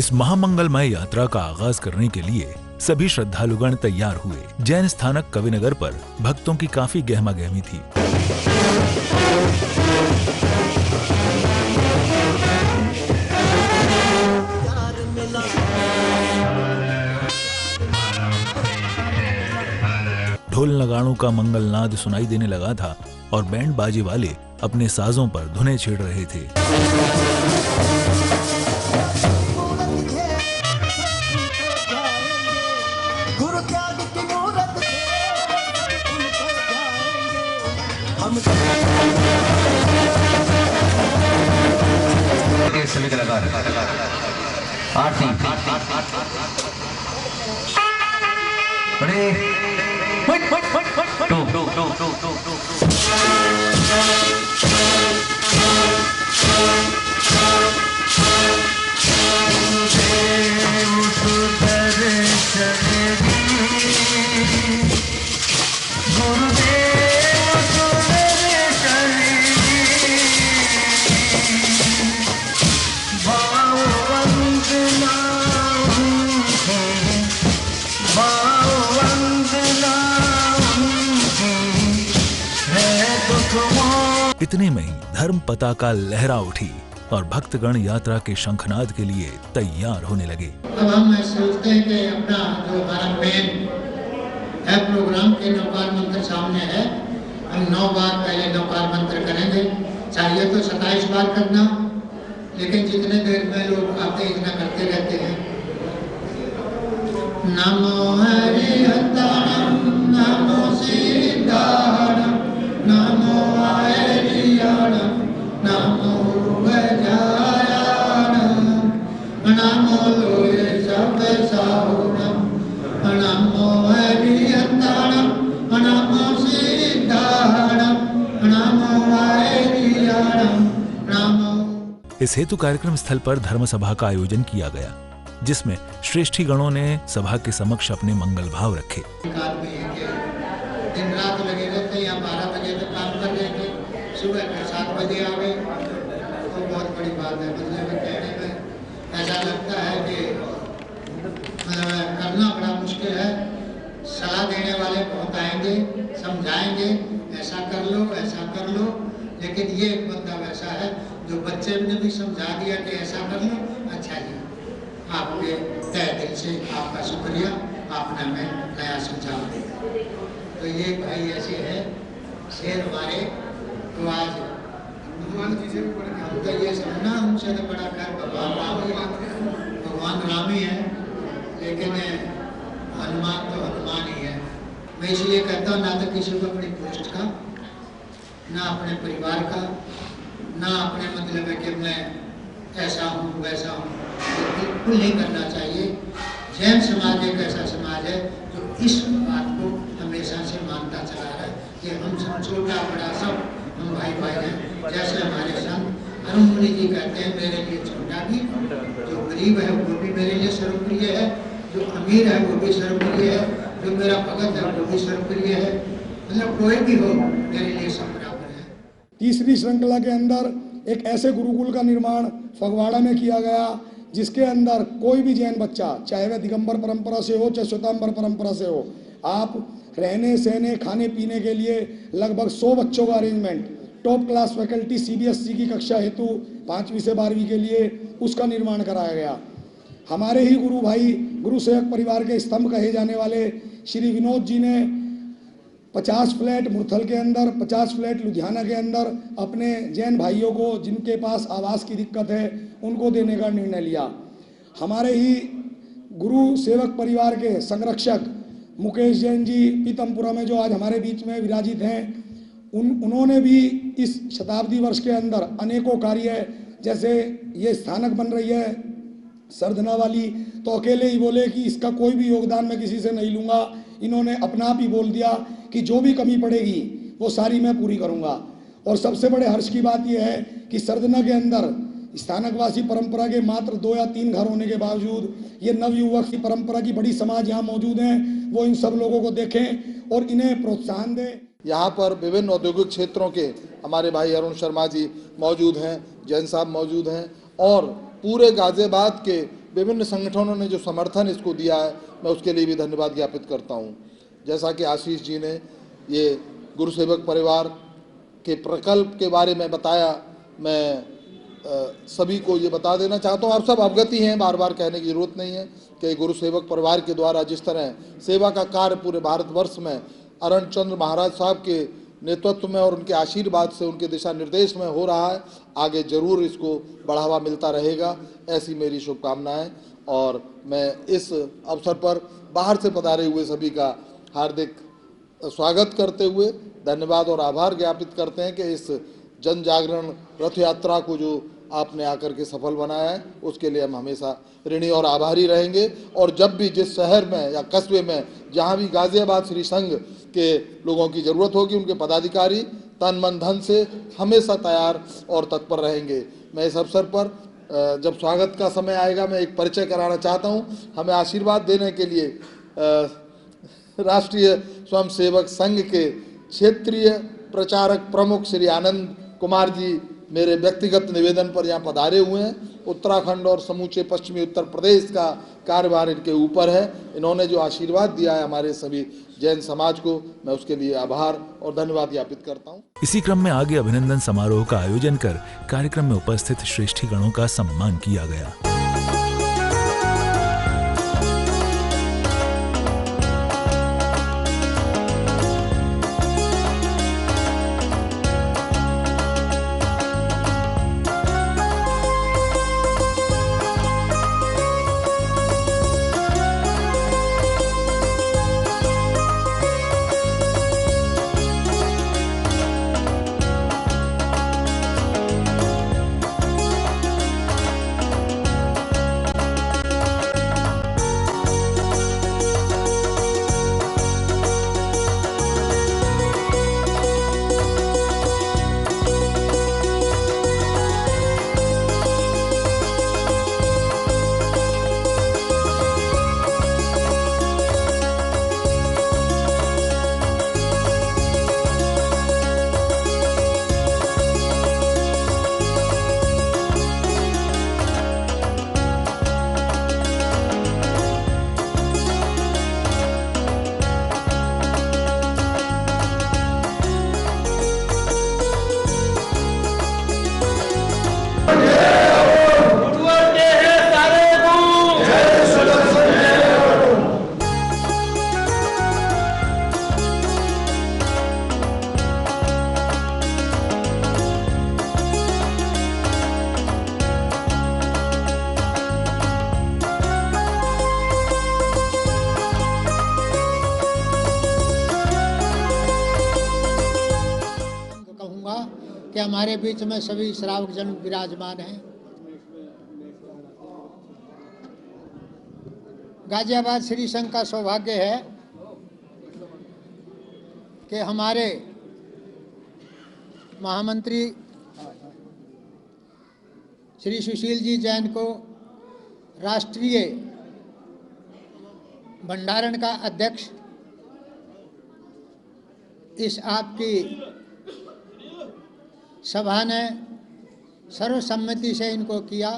इस महामंगलमय यात्रा का आगाज करने के लिए सभी श्रद्धालुगण तैयार हुए। जैन स्थानक कविनगर पर भक्तों की काफी गहमागहमी थी। ढोल नगाड़ों का मंगलनाद सुनाई देने लगा था और बैंड बाजे वाले अपने साजों पर धुनें छेड़ रहे थे। सभी कलाकार आरती बड़े इतने में ही धर्म पताका लहरा उठी और भक्तगण यात्रा के शंखनाद के लिए तैयार होने लगे। अब हम सोचते हैं कि अपना जो हमारा मेन है प्रोग्राम के नवकार मंत्र सामने है, हम 9 बार पहले नवकार मंत्र करेंगे। चाहिए तो 27 बार करना, लेकिन जितने देर में लोग आते इतना करते रहते हैं। नमो हरिहरम नमो सिद्धारम नमो हरिहरम नमो गजानन नमो लोये सब साहुरम नमो हरिहरम नमो सिद्धारम नमो हरिहरम नमो। इस हेतु कार्यक्रम स्थल पर धर्म सभा का आयोजन किया गया, जिसमें श्रेष्ठी गणों ने सभा के समक्ष अपने मंगल भाव रखे। दिन रात लगे रहते हैं, 12 बजे तक काम कर रहे थे, सुबह फिर 7 बजे आ गए, तो बहुत बड़ी बात है। मतलब कहने में ऐसा लगता है कि करना बड़ा मुश्किल है। सलाह देने वाले बहुत आएंगे, समझाएंगे, ऐसा कर लो, लेकिन ये एक बंदा वैसा है जो बच्चे ने भी समझा दिया कि ऐसा कर लो। अच्छा जी, आपके तहे दिल से आपका शुक्रिया, आपने हमें नया सुझाव दिया। तो ये भाई ऐसे है शेर हमारे, तो आज हनुमान जी से भी बड़ा हम तो ये समझना उनसे तो बड़ा खैर भगवान राम ही है, लेकिन हनुमान तो हनुमान ही है। मैं इसलिए कहता हूँ, ना तो किसी को अपनी पोस्ट का, ना अपने परिवार का, ना अपने मतलब है कि मैं ऐसा हूँ वैसा हूँ, बिल्कुल नहीं करना चाहिए। जैन समाज एक ऐसा समाज है जो इस बात को हमेशा से मानता चला रहा है कि हम सब छोटा बड़ा सब हम भाई भाई हैं। जैसे हमारे संत अरुण मुनि जी कहते हैं, मेरे लिए छोटा भी, जो गरीब है वो भी मेरे लिए सर्वप्रिय है, जो अमीर है वो भी सर्वप्रिय है, जो मेरा भगत है वो भी सर्वप्रिय है। मतलब कोई भी हो मेरे लिए सब बराबर है। तीसरी श्रृंखला के अंदर एक ऐसे गुरुकुल का निर्माण फगवाड़ा में किया गया, जिसके अंदर कोई भी जैन बच्चा, चाहे वह दिगंबर परंपरा से हो चाहे श्वेतांबर परंपरा से हो, आप रहने सहने खाने पीने के लिए लगभग 100 बच्चों का arrangement, top class faculty CBSE की कक्षा हेतु 5वीं से 12वीं के लिए उसका निर्माण कराया गया। हमारे ही गुरु भाई गुरु सेवक परिवार के स्तंभ कहे जाने वाले श्री विनोद जी ने 50 फ्लैट मुरथल के अंदर, 50 फ्लैट लुधियाना के अंदर अपने जैन भाइयों को जिनके पास आवास की दिक्कत है उनको देने का निर्णय लिया। हमारे ही गुरु सेवक परिवार के संरक्षक मुकेश जैन जी पीतमपुरा में जो आज हमारे बीच में विराजित हैं, उन्होंने भी इस शताब्दी वर्ष के अंदर अनेकों कार्य, जैसे ये स्थानक बन रही है सरधना वाली, तो अकेले ही बोले कि इसका कोई भी योगदान मैं किसी से नहीं लूँगा। इन्होंने अपना आप ही बोल दिया कि जो भी कमी पड़ेगी वो सारी मैं पूरी करूँगा। और सबसे बड़े हर्ष की बात यह है कि सरधना के अंदर स्थानकवासी परंपरा के मात्र 2 या 3 घर होने के बावजूद ये नवयुवक की परंपरा की बड़ी समाज यहाँ मौजूद हैं, वो इन सब लोगों को देखें और इन्हें प्रोत्साहन दें। यहाँ पर विभिन्न औद्योगिक क्षेत्रों के हमारे भाई अरुण शर्मा जी मौजूद हैं, जैन साहब मौजूद हैं और पूरे गाजियाबाद के विभिन्न संगठनों ने जो समर्थन इसको दिया है, मैं उसके लिए भी धन्यवाद ज्ञापित करता हूँ। जैसा कि आशीष जी ने ये गुरु सेवक परिवार के प्रकल्प के बारे में बताया, मैं सभी को ये बता देना चाहता हूँ, आप सब अवगत ही हैं, बार बार कहने की जरूरत नहीं है कि गुरु सेवक परिवार के द्वारा जिस तरह सेवा का कार्य पूरे भारतवर्ष में अरण चंद्र महाराज साहब के नेतृत्व में और उनके आशीर्वाद से, उनके दिशा निर्देश में हो रहा है, आगे जरूर इसको बढ़ावा मिलता रहेगा, ऐसी मेरी शुभकामनाएं। और मैं इस अवसर पर बाहर से पधारे हुए सभी का हार्दिक स्वागत करते हुए धन्यवाद और आभार ज्ञापित करते हैं कि इस जन जागरण रथ यात्रा को जो आपने आकर के सफल बनाया है, उसके लिए हम हमेशा ऋणी और आभारी रहेंगे। और जब भी जिस शहर में या कस्बे में जहाँ भी गाजियाबाद श्री संघ के लोगों की ज़रूरत होगी, उनके पदाधिकारी तन मन धन से हमेशा तैयार और तत्पर रहेंगे। मैं इस अवसर पर जब स्वागत का समय आएगा, मैं एक परिचय कराना चाहता हूँ। हमें आशीर्वाद देने के लिए राष्ट्रीय स्वयंसेवक संघ के क्षेत्रीय प्रचारक प्रमुख श्री आनंद कुमार जी मेरे व्यक्तिगत निवेदन पर यहाँ पधारे हुए हैं। उत्तराखंड और समूचे पश्चिमी उत्तर प्रदेश का कार्यभार इनके ऊपर है। इन्होंने जो आशीर्वाद दिया है हमारे सभी जैन समाज को, मैं उसके लिए आभार और धन्यवाद ज्ञापित करता हूँ। इसी क्रम में आगे अभिनंदन समारोह का आयोजन कर कार्यक्रम में उपस्थित श्रेष्ठीगणों का सम्मान किया गया। कि हमारे बीच में सभी श्रावक जन विराजमान हैं। गाजियाबाद श्री संघ का सौभाग्य है कि हमारे महामंत्री श्री सुशील जी जैन को राष्ट्रीय भंडारण का अध्यक्ष इस आपकी सभा ने सर्वसम्मति से इनको किया।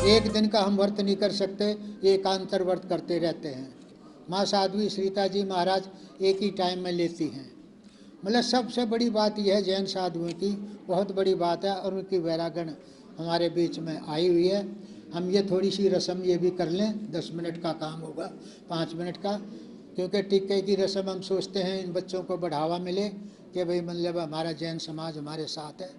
एक दिन का हम व्रत नहीं कर सकते, एकांतर व्रत करते रहते हैं। माँ साध्वी श्रीता जी महाराज एक ही टाइम में लेती हैं। मतलब सबसे बड़ी बात यह है जैन साधुओं की बहुत बड़ी बात है और उनकी वैरागण हमारे बीच में आई हुई है। हम ये थोड़ी सी रस्म ये भी कर लें, 10 मिनट का काम होगा, 5 मिनट का, क्योंकि टिक्के की रस्म हम सोचते हैं इन बच्चों को बढ़ावा मिले कि भाई मतलब हमारा जैन समाज हमारे साथ है।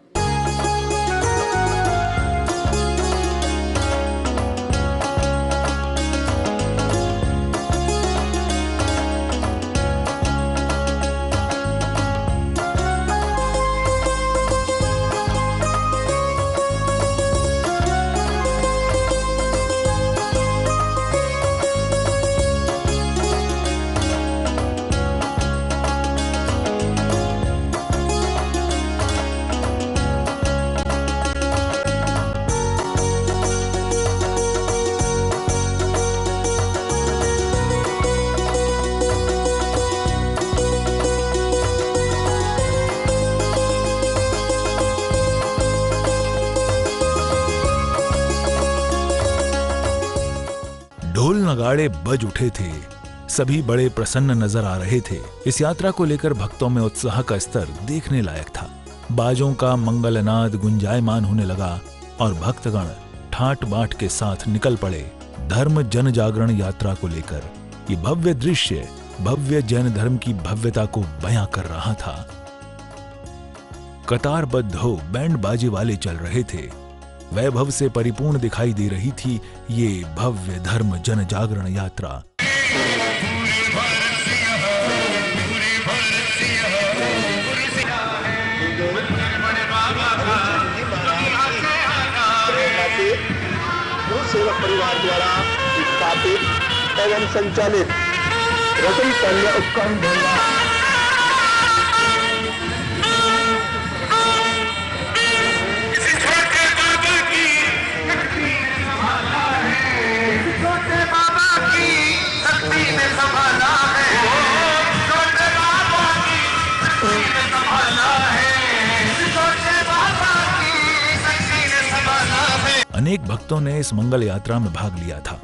ढोल नगाड़े बज उठे थे, सभी बड़े प्रसन्न नजर आ रहे थे। इस यात्रा को लेकर भक्तों में उत्साह का स्तर देखने लायक था। बाजों का मंगलनाद गुंजायमान होने लगा और भक्तगण ठाट बाट के साथ निकल पड़े धर्म जन जागरण यात्रा को लेकर। ये भव्य दृश्य भव्य जैन धर्म की भव्यता को बयां कर रहा था। कतारबद्ध हो बैंड बाजे वाले चल रहे थे। वैभव से परिपूर्ण दिखाई दे रही थी ये भव्य धर्म जन जागरण यात्रा। गुरु सेवक परिवार द्वारा स्थापित एवं संचालित रतन कन्या उपक्रम ढोला अनेक भक्तों ने इस मंगल यात्रा में भाग लिया था।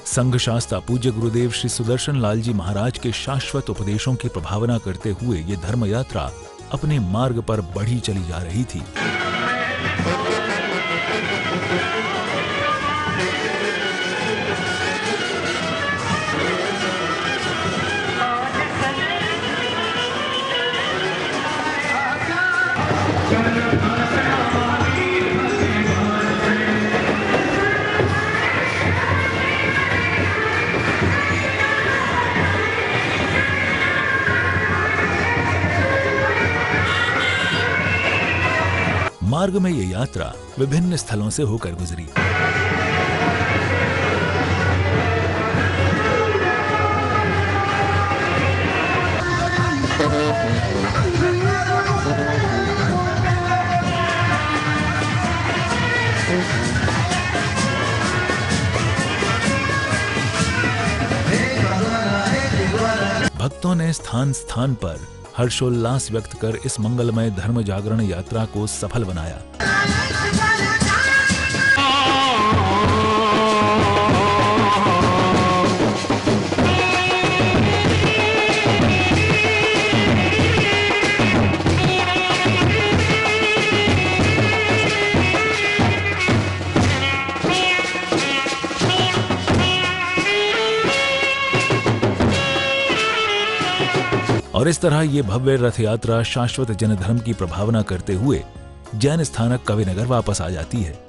संघ शास्त्रा पूज्य गुरुदेव श्री सुदर्शन लाल जी महाराज के शाश्वत उपदेशों की प्रभावना करते हुए ये धर्म यात्रा अपने मार्ग पर बढ़ी चली जा रही थी। मार्ग में ये यात्रा विभिन्न स्थलों से होकर गुजरी। भक्तों ने स्थान स्थान पर हर्षोल्लास व्यक्त कर इस मंगलमय धर्म जागरण यात्रा को सफल बनाया। और इस तरह ये भव्य रथ यात्रा शाश्वत जन धर्म की प्रभावना करते हुए जैन स्थानक कविनगर वापस आ जाती है।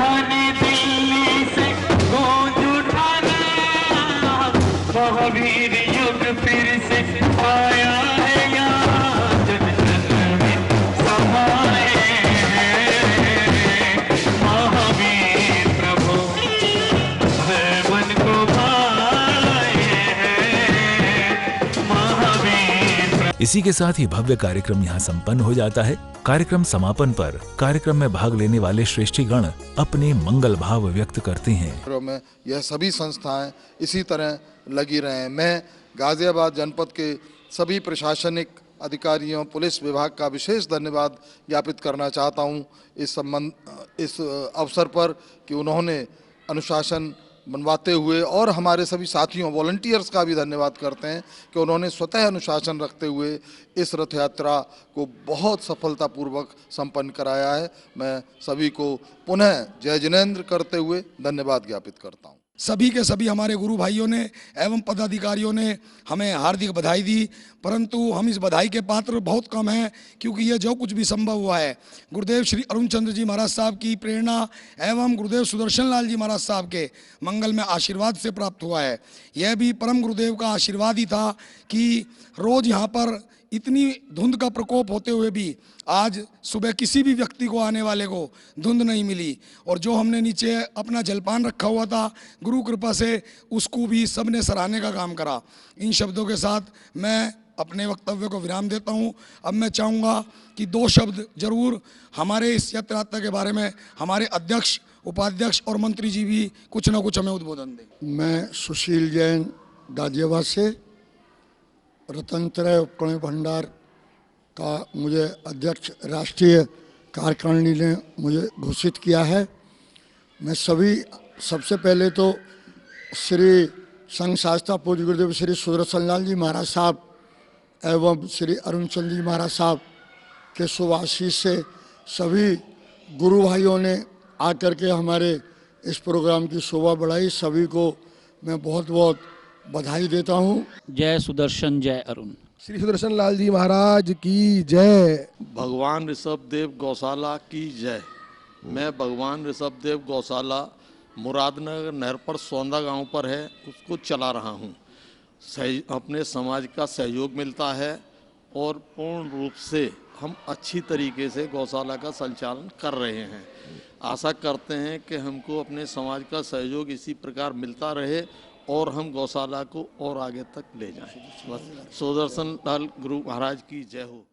इसी के साथ ही भव्य कार्यक्रम यहाँ संपन्न हो जाता है। कार्यक्रम समापन पर कार्यक्रम में भाग लेने वाले श्रेष्ठीगण अपने मंगल भाव व्यक्त करते हैं। में यह सभी संस्थाएं इसी तरह लगी रहें। मैं गाजियाबाद जनपद के सभी प्रशासनिक अधिकारियों, पुलिस विभाग का विशेष धन्यवाद ज्ञापित करना चाहता हूं इस अवसर पर कि उन्होंने अनुशासन बनवाते हुए, और हमारे सभी साथियों वॉलंटियर्स का भी धन्यवाद करते हैं कि उन्होंने स्वतः अनुशासन रखते हुए इस रथ यात्रा को बहुत सफलतापूर्वक संपन्न कराया है। मैं सभी को पुनः जय जिनेंद्र करते हुए धन्यवाद ज्ञापित करता हूं। सभी के सभी हमारे गुरु भाइयों ने एवं पदाधिकारियों ने हमें हार्दिक बधाई दी, परंतु हम इस बधाई के पात्र बहुत कम हैं, क्योंकि ये जो कुछ भी संभव हुआ है गुरुदेव श्री अरुण चंद्र जी महाराज साहब की प्रेरणा एवं गुरुदेव सुदर्शन लाल जी महाराज साहब के मंगल में आशीर्वाद से प्राप्त हुआ है। यह भी परम गुरुदेव का आशीर्वाद ही था कि रोज़ यहाँ पर इतनी धुंध का प्रकोप होते हुए भी आज सुबह किसी भी व्यक्ति को आने वाले को धुंध नहीं मिली, और जो हमने नीचे अपना जलपान रखा हुआ था गुरु कृपा से उसको भी सबने सराहने का काम करा। इन शब्दों के साथ मैं अपने वक्तव्य को विराम देता हूं। अब मैं चाहूँगा कि 2 शब्द जरूर हमारे इस यात्रा के बारे में हमारे अध्यक्ष, उपाध्यक्ष और मंत्री जी भी कुछ ना कुछ हमें उद्बोधन दें। मैं सुशील जैन गाजियाबाद से रत्नत्रय उपकरण भंडार का मुझे अध्यक्ष राष्ट्रीय कार्यकारिणी ने मुझे घोषित किया है। मैं सबसे पहले तो श्री संघ शास्त्रा पूज्य गुरुदेव श्री सुदर्शन लाल जी महाराज साहब एवं श्री अरुण चंद्र जी महाराज साहब के शुभ आशीष से सभी गुरु भाइयों ने आकर के हमारे इस प्रोग्राम की शोभा बढ़ाई। सभी को मैं बहुत बहुत बधाई देता हूँ। जय सुदर्शन, जय अरुण। श्री सुदर्शन लाल जी महाराज की जय। भगवान ऋषभ देव गौशाला की जय। मैं भगवान ऋषभ देव गौशाला मुरादनगर नहर पर सौंदा गांव पर है, उसको चला रहा हूं। अपने समाज का सहयोग मिलता है और पूर्ण रूप से हम अच्छी तरीके से गौशाला का संचालन कर रहे हैं। आशा करते हैं कि हमको अपने समाज का सहयोग इसी प्रकार मिलता रहे और हम गौशाला को और आगे तक ले जाएं। बस सुदर्शन लाल गुरु महाराज की जय हो।